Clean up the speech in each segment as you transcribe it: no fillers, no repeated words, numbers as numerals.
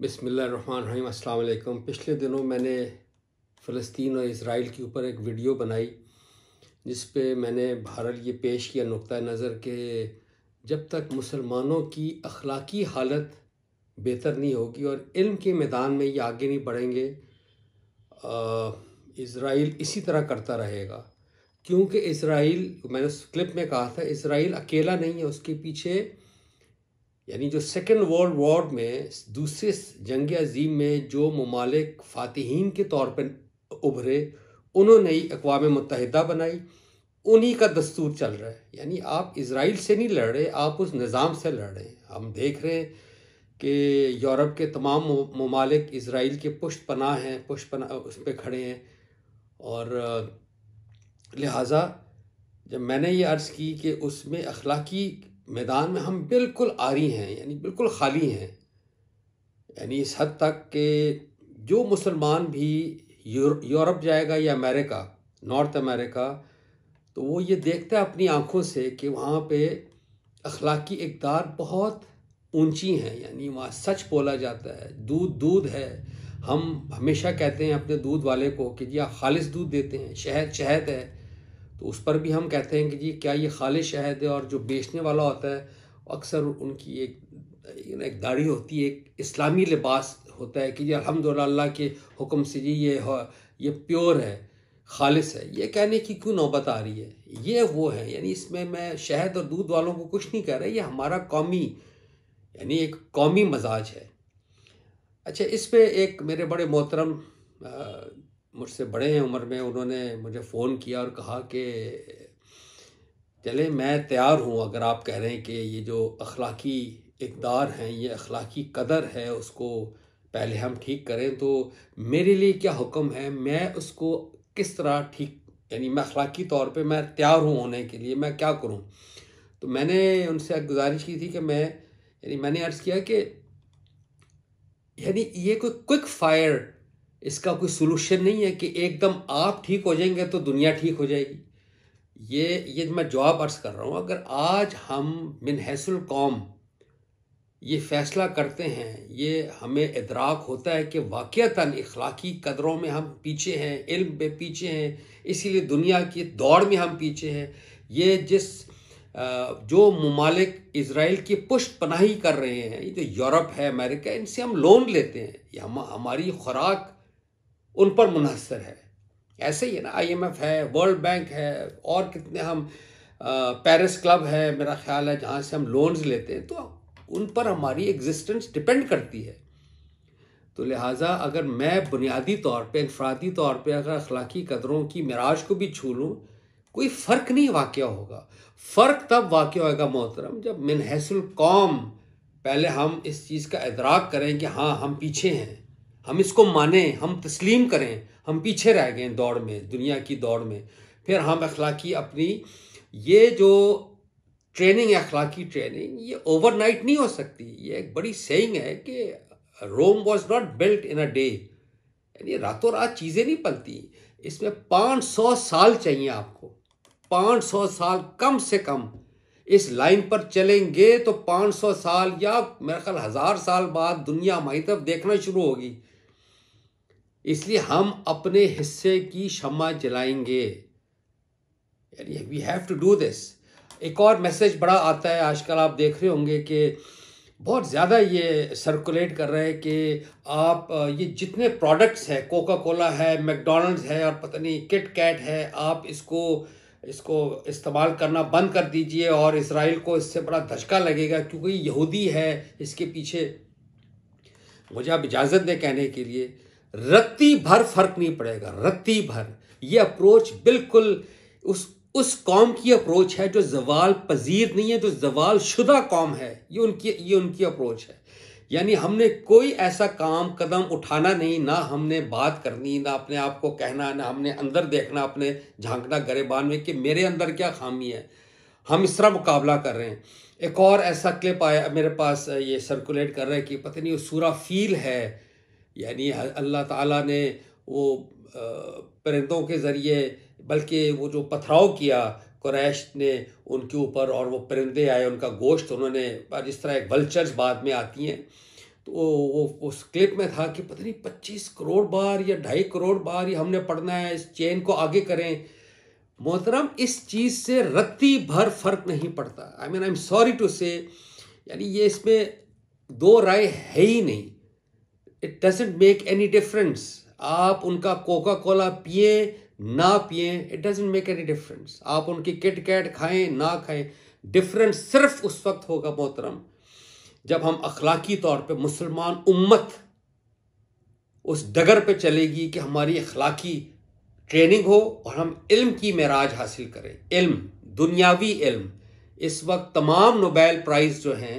बिस्मिल्लाहिर्रहमानिर्रहीम, अस्सलाम वालेकुम। पिछले दिनों मैंने फ़लस्तीन और इज़राइल के ऊपर एक वीडियो बनाई जिस पे मैंने बहरहाल ये पेश किया नुक्ता नज़र के जब तक मुसलमानों की अखलाकी हालत बेहतर नहीं होगी और इल्म के मैदान में ये आगे नहीं बढ़ेंगे, इज़राइल इसी तरह करता रहेगा। क्योंकि इज़राइल, मैंने उस क्लिप में कहा था, इज़राइल अकेला नहीं है, उसके पीछे यानी जो सेकेंड वर्ल्ड वॉर में दूसरे जंग अज़ीम में जो ममालिक फ़ातिहीन के तौर पर उभरे, उन्होंने ही अक़वाम मुत्तहिदा बनाई, उन्हीं का दस्तूर चल रहा है। यानी आप इज़राइल से नहीं लड़ रहे, आप उस निज़ाम से लड़ रहे हैं। हम देख रहे हैं कि यूरोप के तमाम ममालिक इज़राइल के पुष्ट पनाह हैं, पुष्ट पनाह उस पर खड़े हैं। और लिहाजा जब मैंने ये अर्ज़ की कि उसमें अखलाकी मैदान में हम बिल्कुल आरी हैं, यानी बिल्कुल खाली हैं, यानी इस हद तक कि जो मुसलमान भी यूरोप जाएगा या अमेरिका, नॉर्थ अमेरिका, तो वो ये देखता है अपनी आंखों से कि वहाँ पे अखलाकी इक़दार बहुत ऊंची हैं। यानी वहाँ सच बोला जाता है, दूध दूध है। हम हमेशा कहते हैं अपने दूध वाले को कि जी आप खालिस दूध देते हैं, शहद शहद है, तो उस पर भी हम कहते हैं कि जी क्या ये खालिस शहद है। और जो बेचने वाला होता है अक्सर उनकी एक दाढ़ी होती है, एक इस्लामी लिबास होता है कि जी अल्हम्दुलिल्लाह अल्लाह के हुक्म से जी ये प्योर है, खालिस है। ये कहने की क्यों नौबत आ रही है? ये वो है, यानी इसमें मैं शहद और दूध वालों को कुछ नहीं कह रहा, ये हमारा कौमी यानी एक कौमी मजाज है। अच्छा, इस पे एक मेरे बड़े मोहतरम मुझसे बड़े हैं उम्र में, उन्होंने मुझे फ़ोन किया और कहा कि चले मैं तैयार हूँ, अगर आप कह रहे हैं कि ये जो अखलाकी इक़दार हैं, ये अखलाकी कदर है, उसको पहले हम ठीक करें, तो मेरे लिए क्या हुक्म है, मैं उसको किस तरह ठीक, यानी मैं अखलाकी तौर पे मैं तैयार हूँ होने के लिए, मैं क्या करूँ। तो मैंने उनसे गुजारिश की थी कि मैंने अर्ज़ किया कि यानी ये कोई क्विक फायर इसका कोई सलूशन नहीं है कि एकदम आप ठीक हो जाएंगे तो दुनिया ठीक हो जाएगी। ये मैं जवाब अर्ज़ कर रहा हूँ। अगर आज हम मिन हैसुल कौम ये फ़ैसला करते हैं, ये हमें इदराक होता है कि वाक़ईतन अखलाकी कदरों में हम पीछे हैं, इल्म पे पीछे हैं, इसीलिए दुनिया की दौड़ में हम पीछे हैं। ये जो ममालिक इज़राइल की पुष्ट पनाही कर रहे हैं, ये जो यूरोप है, अमेरिका, इनसे हम लोन लेते हैं, ये हमारी खुराक उन पर मुनहसर है। ऐसे ही है ना, IMF है, वर्ल्ड बैंक है, और कितने हम पेरिस क्लब है मेरा ख्याल है, जहाँ से हम लोन्स लेते हैं, तो उन पर हमारी एग्जिस्टेंस डिपेंड करती है। तो लिहाजा अगर मैं बुनियादी तौर पे, इनफरादी तौर पे अगर अखलाकी कदरों की मिराज को भी छू लूँ, कोई फ़र्क नहीं वाक़या होगा। फ़र्क तब वाक़या होगा मोहतरम, जब मिन हैसुल कौम पहले हम इस चीज़ का इदराक करें कि हाँ हम पीछे हैं, हम इसको मानें, हम तस्लीम करें, हम पीछे रह गए दौड़ में, दुनिया की दौड़ में। फिर हम अखलाकी अपनी ये जो ट्रेनिंग है, अखलाकी ट्रेनिंग, ये ओवरनाइट नहीं हो सकती। ये एक बड़ी सेइंग है कि Rome was not built in a day, यानी रातों रात चीज़ें नहीं पलती। इसमें 500 साल चाहिए आपको, 500 साल कम से कम। इस लाइन पर चलेंगे तो 500 साल या मेरा ख्याल 1000 साल बाद दुनिया हमारी तरफ देखना शुरू होगी। इसलिए हम अपने हिस्से की शम्मा जलाएंगे, यानी we have to do this. एक और मैसेज बड़ा आता है आजकल, आप देख रहे होंगे कि बहुत ज़्यादा ये सर्कुलेट कर रहे हैं कि आप ये जितने प्रोडक्ट्स हैं, कोका कोला है, मैकडॉनल्ड्स है और पता नहीं किट कैट है, आप इसको इस्तेमाल करना बंद कर दीजिए और इज़राइल को इससे बड़ा धचका लगेगा क्योंकि यहूदी है इसके पीछे। मुझे आप इजाज़त दें कहने के लिए, रत्ती भर फ़र्क नहीं पड़ेगा, रत्ती भर। ये अप्रोच बिल्कुल उस कौम की अप्रोच है जो ज़वाल पजीर नहीं है, जो ज़वाल शुदा कौम है। ये उनकी अप्रोच है। यानी हमने कोई ऐसा कदम उठाना नहीं, ना हमने बात करनी, ना अपने आप को कहना, ना हमने अंदर देखना, अपने झांकना गरेबान में कि मेरे अंदर क्या खामी है। हम इस तरह मुकाबला कर रहे हैं। एक और ऐसा क्लिप आया मेरे पास, ये सर्कुलेट कर रहा है कि पता नहीं वो सूरा फील है, यानी अल्लाह ताला ने वो परिंदों के ज़रिए, बल्कि वो जो पथराव किया कुरैश ने उनके ऊपर और वो परिंदे आए, उनका गोश्त उन्होंने, जिस तरह एक वल्चर्स बाद में आती हैं, तो वो उस क्लिप में था कि पता नहीं 25 करोड़ बार या 2.5 करोड़ बार ये हमने पढ़ना है, इस चेन को आगे करें। मोहतरम, इस चीज़ से रत्ती भर फर्क नहीं पड़ता। I mean, I am sorry to say, यानी ये इसमें दो राय है ही नहीं। It doesn't make any difference. आप उनका कोका कोला पिए ना पिए, it doesn't make any difference. आप उनकी किट कैट खाएं ना खाएं, डिफरेंस सिर्फ उस वक्त होगा मोहतरम जब हम अखलाकी तौर पे मुसलमान उम्मत उस डगर पे चलेगी कि हमारी अखलाकी ट्रेनिंग हो और हम इल्म की मेराज हासिल करें। इल्म, दुनियावी इल्म। इस वक्त तमाम नोबेल प्राइज़ जो हैं,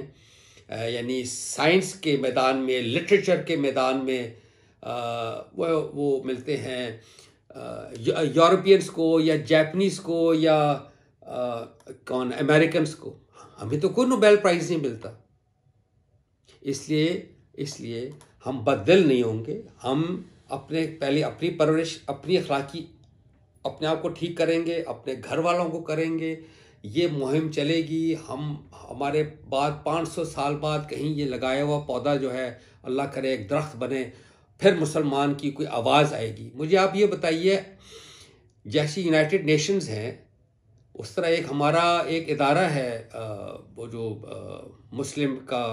यानी साइंस के मैदान में, लिटरेचर के मैदान में, वो मिलते हैं यूरोपियंस को या जापानीज़ को या अमेरिकन्स को। हमें तो कोई नोबेल प्राइज़ नहीं मिलता। इसलिए हम बददिल नहीं होंगे। हम पहले अपनी परवरिश, अपनी अखलाकी, अपने आप को ठीक करेंगे, अपने घर वालों को करेंगे। ये मुहिम चलेगी। हमारे बाद 500 साल बाद कहीं ये लगाया हुआ पौधा जो है, अल्लाह करे एक दरख्त बने, फिर मुसलमान की कोई आवाज़ आएगी। मुझे आप ये बताइए, जैसी यूनाइटेड नेशंस हैं उस तरह एक हमारा एक इदारा है, वो जो मुस्लिम का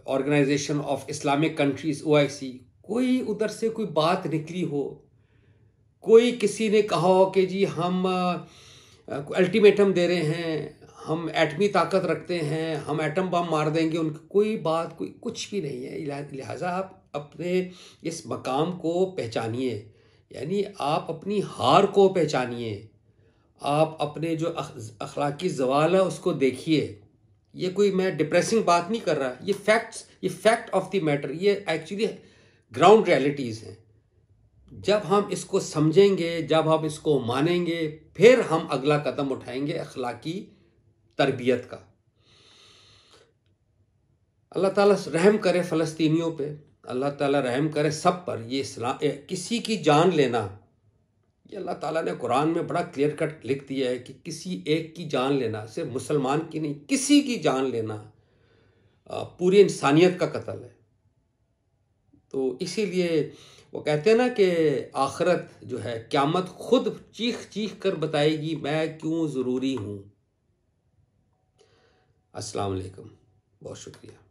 organization of Islamic countries, OIC। कोई उधर से कोई बात निकली हो, कोई किसी ने कहा हो कि जी हम अल्टीमेटम दे रहे हैं, हम एटमी ताकत रखते हैं, हम एटम बम मार देंगे, उनकी कोई बात, कोई कुछ भी नहीं है। लिहाजा आप अपने इस मकाम को पहचानिए, यानी आप अपनी हार को पहचानिए, आप अपने जो अखलाकी ज़वाल है उसको देखिए। ये कोई मैं डिप्रेसिंग बात नहीं कर रहा, ये फैक्ट्स, ये फैक्ट ऑफ द मैटर, ये एक्चुअली ग्राउंड रियलिटीज़ हैं। जब हम इसको समझेंगे, जब हम इसको मानेंगे, फिर हम अगला कदम उठाएंगे अखलाकी तरबियत का। अल्लाह ताला रहम करे फ़लस्तीनियों पे, अल्लाह ताला रहम करे सब पर। ये किसी की जान लेना, ये अल्लाह ताला ने कुरान में बड़ा क्लियर कट लिख दिया है कि किसी एक की जान लेना, सिर्फ मुसलमान की नहीं, किसी की जान लेना पूरी इंसानियत का कत्ल है। तो इसीलिए वो कहते हैं ना कि आखिरत जो है, क़यामत खुद चीख चीख कर बताएगी मैं क्यों ज़रूरी हूँ। अस्सलाम वालेकुम, बहुत शुक्रिया।